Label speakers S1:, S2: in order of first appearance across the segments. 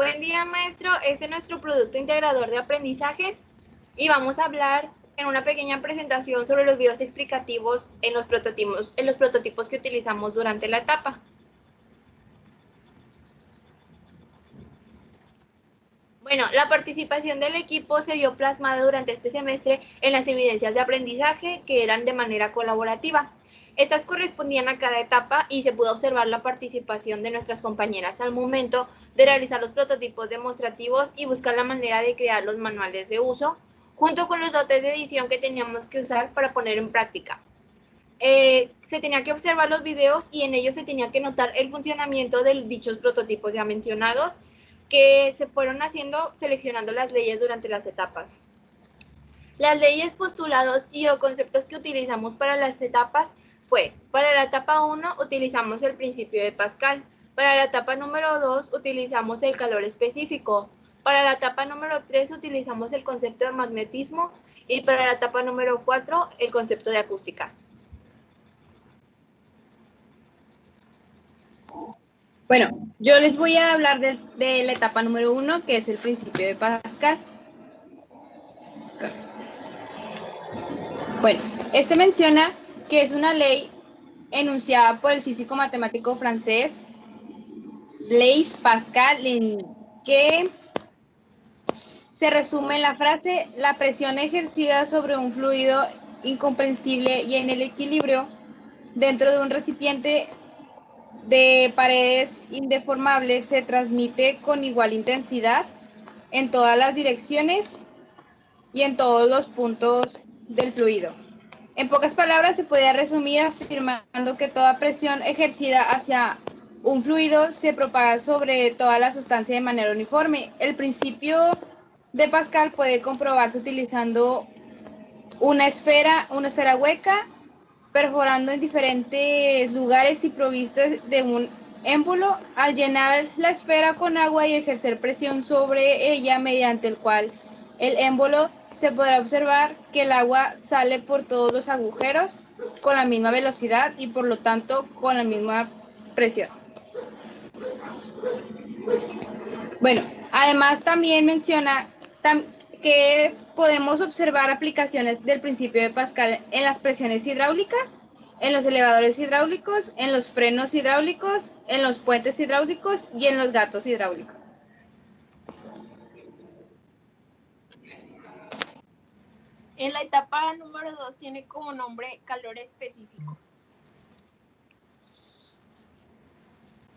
S1: Buen día, maestro. Este es nuestro producto integrador de aprendizaje y vamos a hablar en una pequeña presentación sobre los videos explicativos en los prototipos que utilizamos durante la etapa. Bueno, la participación del equipo se vio plasmada durante este semestre en las evidencias de aprendizaje que eran de manera colaborativa. Estas correspondían a cada etapa y se pudo observar la participación de nuestras compañeras al momento de realizar los prototipos demostrativos y buscar la manera de crear los manuales de uso, junto con los dotes de edición que teníamos que usar para poner en práctica. Se tenía que observar los videos y en ellos se tenía que notar el funcionamiento de dichos prototipos ya mencionados, que se fueron haciendo seleccionando las leyes durante las etapas. Las leyes, postulados y o conceptos que utilizamos para las etapas fue, para la etapa 1 utilizamos el principio de Pascal, para la etapa número 2 utilizamos el calor específico, para la etapa número 3 utilizamos el concepto de magnetismo y para la etapa número 4 el concepto de acústica.
S2: Bueno, yo les voy a hablar de la etapa número 1, que es el principio de Pascal. Bueno, este menciona que es una ley enunciada por el físico matemático francés Blaise Pascal, en que se resume en la frase: la presión ejercida sobre un fluido incomprensible y en el equilibrio dentro de un recipiente de paredes indeformables se transmite con igual intensidad en todas las direcciones y en todos los puntos del fluido. En pocas palabras, se puede resumir afirmando que toda presión ejercida hacia un fluido se propaga sobre toda la sustancia de manera uniforme. El principio de Pascal puede comprobarse utilizando una esfera hueca, perforando en diferentes lugares y provistas de un émbolo. Al llenar la esfera con agua y ejercer presión sobre ella, mediante el cual el émbolo, se podrá observar que el agua sale por todos los agujeros con la misma velocidad y por lo tanto con la misma presión. Bueno, además también menciona que podemos observar aplicaciones del principio de Pascal en las presiones hidráulicas, en los elevadores hidráulicos, en los frenos hidráulicos, en los puentes hidráulicos y en los gatos hidráulicos.
S3: En la etapa número 2 tiene como nombre calor específico.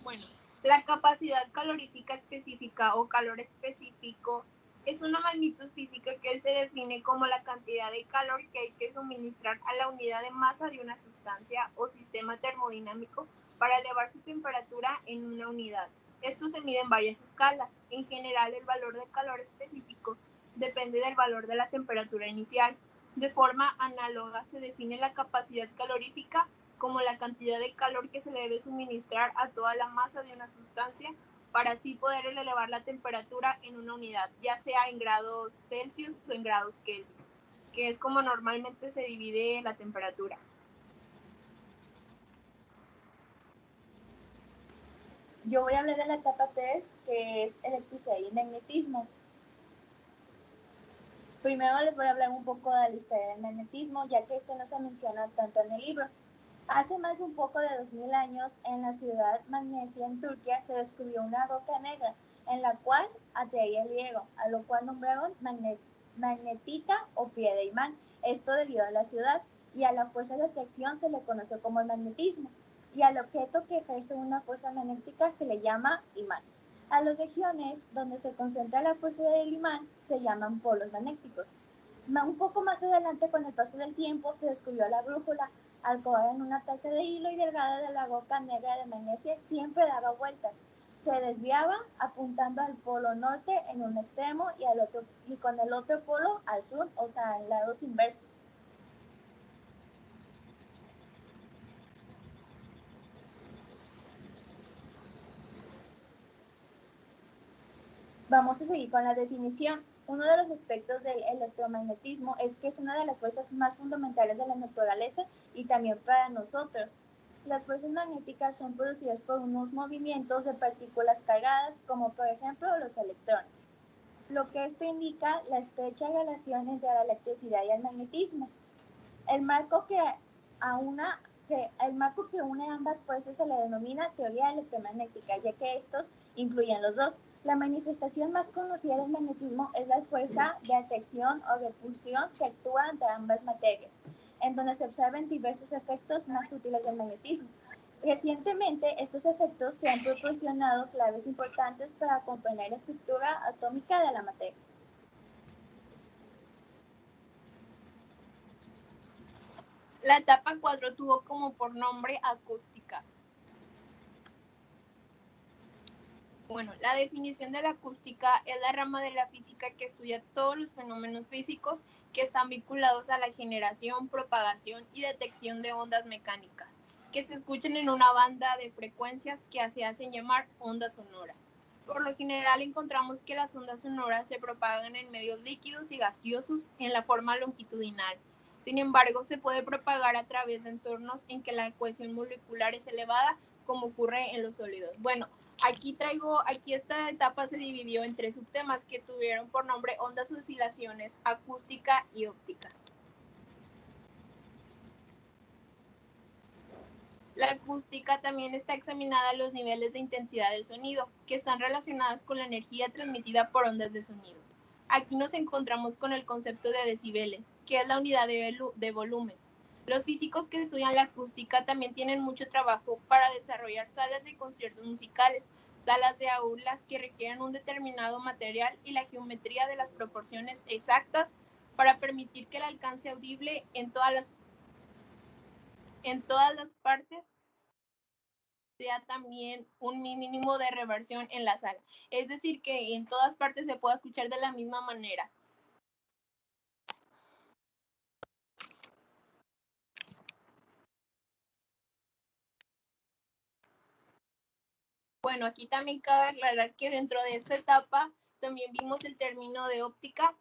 S3: Bueno, la capacidad calorífica específica o calor específico es una magnitud física que se define como la cantidad de calor que hay que suministrar a la unidad de masa de una sustancia o sistema termodinámico para elevar su temperatura en una unidad. Esto se mide en varias escalas. En general, el valor de calor específico depende del valor de la temperatura inicial. De forma análoga, se define la capacidad calorífica como la cantidad de calor que se debe suministrar a toda la masa de una sustancia para así poder elevar la temperatura en una unidad, ya sea en grados Celsius o en grados Kelvin, que es como normalmente se divide la temperatura.
S4: Yo voy a hablar de la etapa 3, que es electricidad y magnetismo. Primero les voy a hablar un poco de la historia del magnetismo, ya que este no se menciona tanto en el libro. Hace más de un poco de 2000 años, en la ciudad Magnesia, en Turquía, se descubrió una roca negra, en la cual atraía el hierro, a lo cual nombraron magnetita o piedra imán. Esto debido a la ciudad, y a la fuerza de atracción se le conoce como el magnetismo, y al objeto que ejerce una fuerza magnética se le llama imán. A las regiones donde se concentra la fuerza del imán se llaman polos magnéticos. Un poco más adelante, con el paso del tiempo, se descubrió la brújula, al cual en una taza de hilo y delgada de la roca negra de magnesia siempre daba vueltas. Se desviaba apuntando al polo norte en un extremo y con el otro polo al sur, o sea, en lados inversos. Vamos a seguir con la definición. Uno de los aspectos del electromagnetismo es que es una de las fuerzas más fundamentales de la naturaleza y también para nosotros. Las fuerzas magnéticas son producidas por unos movimientos de partículas cargadas, como por ejemplo los electrones, lo que esto indica la estrecha relación entre la electricidad y el magnetismo. El marco que une ambas fuerzas se le denomina teoría electromagnética, ya que estos incluyen los dos. La manifestación más conocida del magnetismo es la fuerza de atracción o repulsión que actúa entre ambas materias, en donde se observan diversos efectos más útiles del magnetismo. Recientemente, estos efectos se han proporcionado claves importantes para comprender la estructura atómica de la materia.
S3: La etapa 4 tuvo como por nombre acústica. Bueno, la definición de la acústica es la rama de la física que estudia todos los fenómenos físicos que están vinculados a la generación, propagación y detección de ondas mecánicas, que se escuchan en una banda de frecuencias que se hacen llamar ondas sonoras. Por lo general encontramos que las ondas sonoras se propagan en medios líquidos y gaseosos en la forma longitudinal. Sin embargo, se puede propagar a través de entornos en que la cohesión molecular es elevada, como ocurre en los sólidos. Bueno, aquí esta etapa se dividió en 3 subtemas que tuvieron por nombre ondas, oscilaciones, acústica y óptica. La acústica también está examinada los niveles de intensidad del sonido, que están relacionadas con la energía transmitida por ondas de sonido. Aquí nos encontramos con el concepto de decibeles, que es la unidad de volumen. Los físicos que estudian la acústica también tienen mucho trabajo para desarrollar salas de conciertos musicales, salas de aulas que requieren un determinado material y la geometría de las proporciones exactas para permitir que el alcance audible en todas las partes sea también un mínimo de reversión en la sala. Es decir, que en todas partes se pueda escuchar de la misma manera. Bueno, aquí también cabe aclarar que dentro de esta etapa también vimos el término de óptica,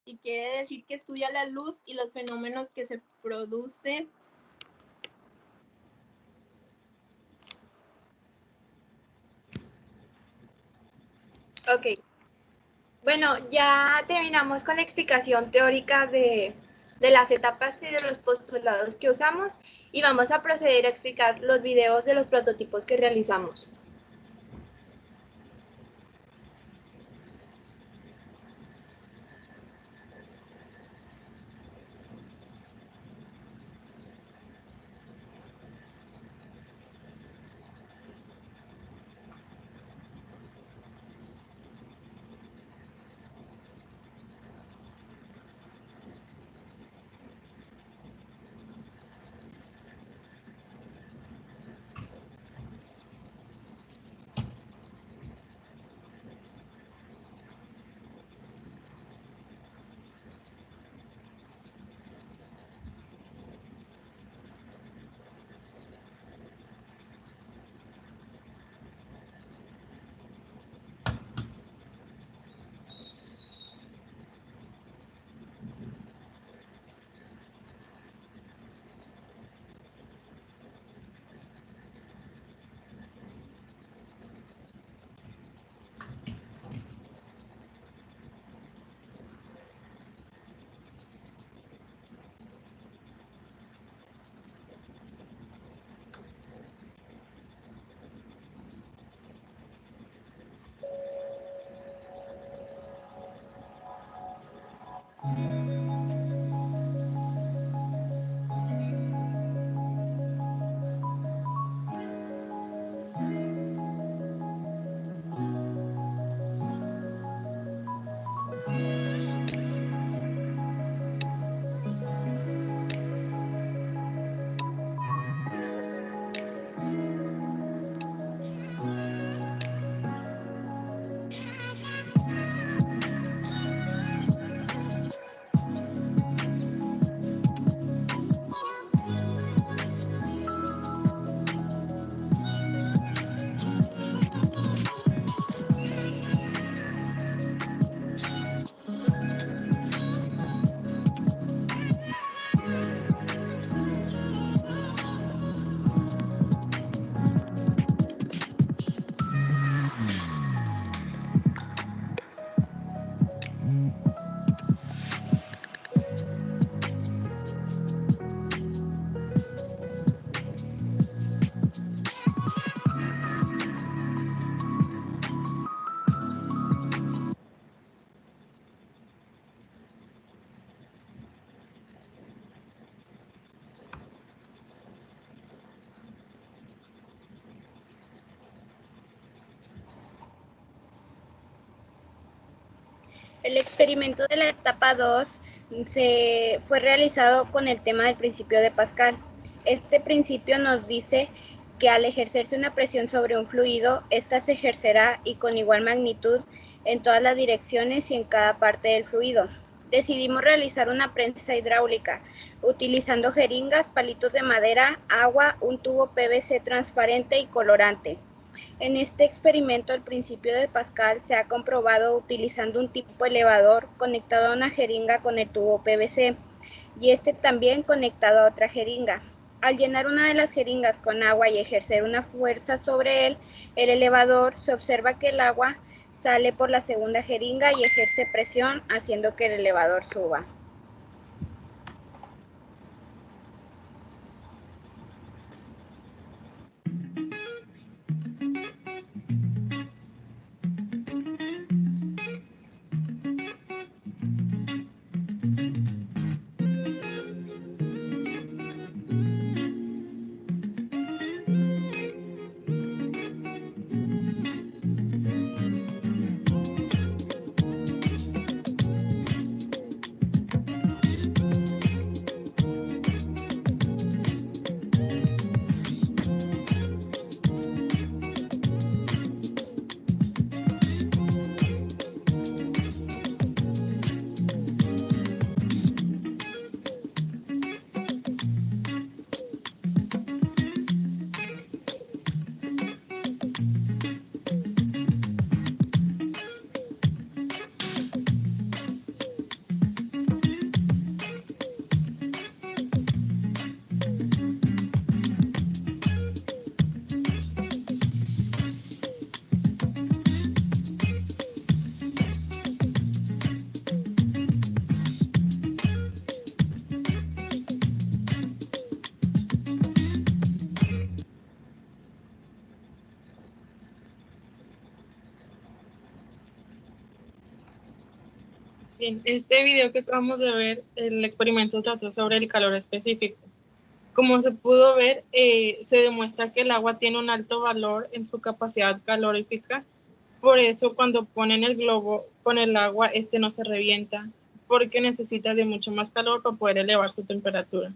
S3: que quiere decir que estudia la luz y los fenómenos que se producen.
S1: Ok. Bueno, ya terminamos con la explicación teórica de las etapas y de los postulados que usamos y vamos a proceder a explicar los videos de los prototipos que realizamos.
S5: El experimento de la etapa 2 fue realizado con el tema del principio de Pascal. Este principio nos dice que al ejercerse una presión sobre un fluido, ésta se ejercerá y con igual magnitud en todas las direcciones y en cada parte del fluido. Decidimos realizar una prensa hidráulica utilizando jeringas, palitos de madera, agua, un tubo PVC transparente y colorante. En este experimento, el principio de Pascal se ha comprobado utilizando un tipo elevador conectado a una jeringa con el tubo PVC y este también conectado a otra jeringa. Al llenar una de las jeringas con agua y ejercer una fuerza sobre él, el elevador, se observa que el agua sale por la segunda jeringa y ejerce presión, haciendo que el elevador suba.
S6: Bien, este video que acabamos de ver, el experimento trató sobre el calor específico. Como se pudo ver, se demuestra que el agua tiene un alto valor en su capacidad calorífica. Por eso, cuando ponen el globo con el agua, este no se revienta, porque necesita de mucho más calor para poder elevar su temperatura.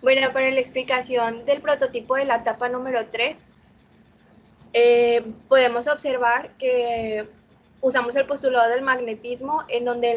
S1: Bueno, para la explicación del prototipo de la etapa número 3, podemos observar que usamos el postulado del magnetismo, en donde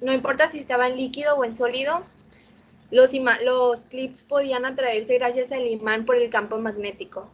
S1: no importa si estaba en líquido o en sólido, los clips podían atraerse gracias al imán por el campo magnético.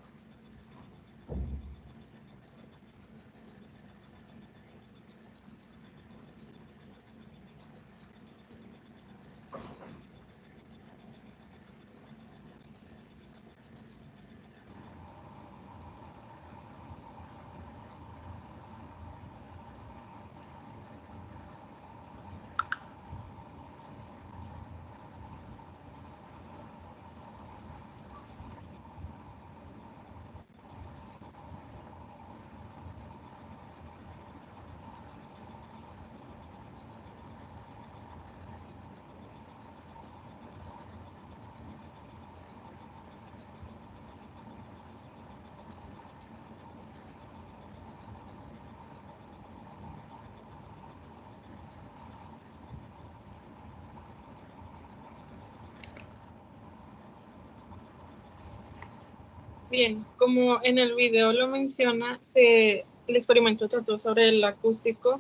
S6: Bien, como en el video lo menciona, el experimento trató sobre el acústico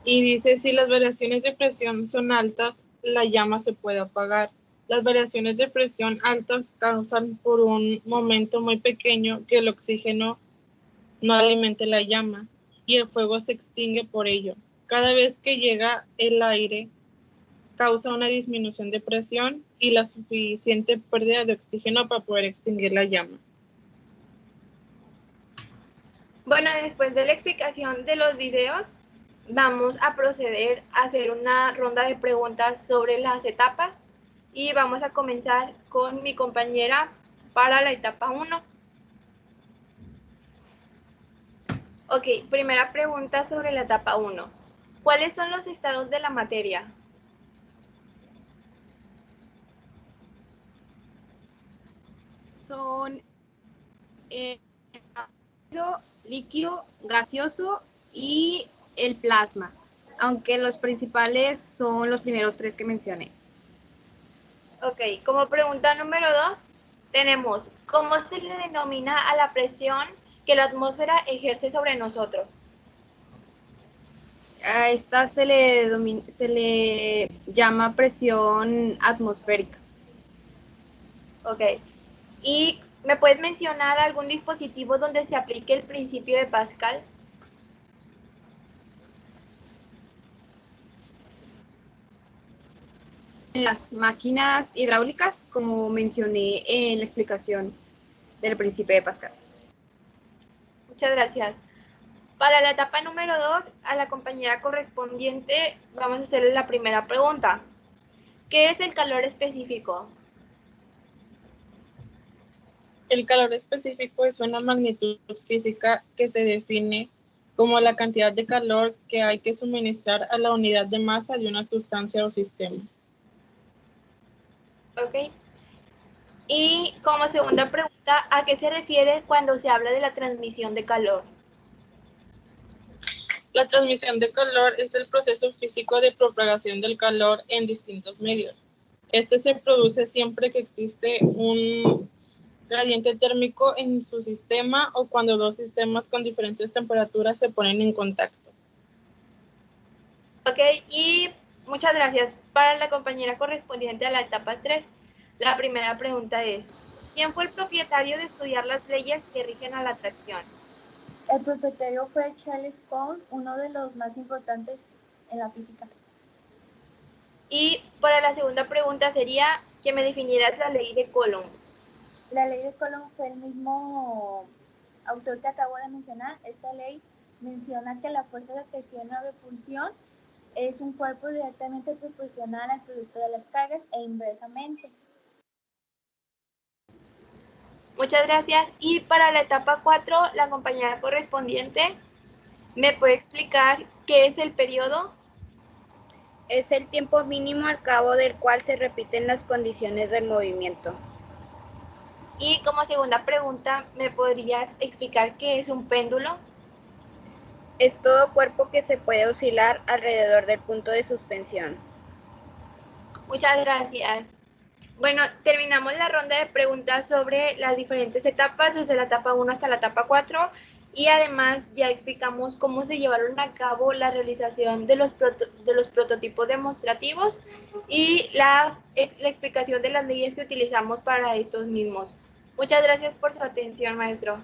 S6: y dice si las variaciones de presión son altas, la llama se puede apagar. Las variaciones de presión altas causan por un momento muy pequeño que el oxígeno no alimente la llama y el fuego se extingue por ello. Cada vez que llega el aire, causa una disminución de presión y la suficiente pérdida de oxígeno para poder extinguir la llama.
S1: Bueno, después de la explicación de los videos, vamos a proceder a hacer una ronda de preguntas sobre las etapas y vamos a comenzar con mi compañera para la etapa 1. Ok, primera pregunta sobre la etapa 1. ¿Cuáles son los estados de la materia?
S2: Son líquido, gaseoso y el plasma, aunque los principales son los primeros tres que mencioné.
S1: Ok, como pregunta número 2, tenemos, ¿cómo se le denomina a la presión que la atmósfera ejerce sobre nosotros?
S2: A esta se le llama presión atmosférica.
S1: Ok, ¿y me puedes mencionar algún dispositivo donde se aplique el principio de Pascal?
S2: En las máquinas hidráulicas, como mencioné en la explicación del principio de Pascal.
S1: Muchas gracias. Para la etapa número 2, a la compañera correspondiente vamos a hacerle la primera pregunta. ¿Qué es el calor específico?
S6: El calor específico es una magnitud física que se define como la cantidad de calor que hay que suministrar a la unidad de masa de una sustancia o sistema.
S1: Ok. Y como segunda pregunta, ¿a qué se refiere cuando se habla de la transmisión de calor?
S6: La transmisión de calor es el proceso físico de propagación del calor en distintos medios. Este se produce siempre que existe un gradiente térmico en su sistema o cuando dos sistemas con diferentes temperaturas se ponen en contacto.
S1: Ok, y muchas gracias. Para la compañera correspondiente a la etapa 3, la primera pregunta es, ¿quién fue el propietario de estudiar las leyes que rigen a la atracción?
S4: El propietario fue Charles Coulomb, uno de los más importantes en la física.
S1: Y para la segunda pregunta sería que me definieras la ley de Coulomb.
S4: La ley de Coulomb fue el mismo autor que acabo de mencionar. Esta ley menciona que la fuerza de atracción o repulsión es un cuerpo directamente proporcional al producto de las cargas e inversamente.
S1: Muchas gracias. Y para la etapa 4, la compañera correspondiente, ¿me puede explicar qué es el periodo?
S5: Es el tiempo mínimo al cabo del cual se repiten las condiciones del movimiento.
S1: Y como segunda pregunta, ¿me podrías explicar qué es un péndulo?
S5: Es todo cuerpo que se puede oscilar alrededor del punto de suspensión.
S1: Muchas gracias. Bueno, terminamos la ronda de preguntas sobre las diferentes etapas, desde la etapa 1 hasta la etapa 4, y además ya explicamos cómo se llevaron a cabo la realización de los prototipos demostrativos y la explicación de las leyes que utilizamos para estos mismos. Muchas gracias por su atención, maestro.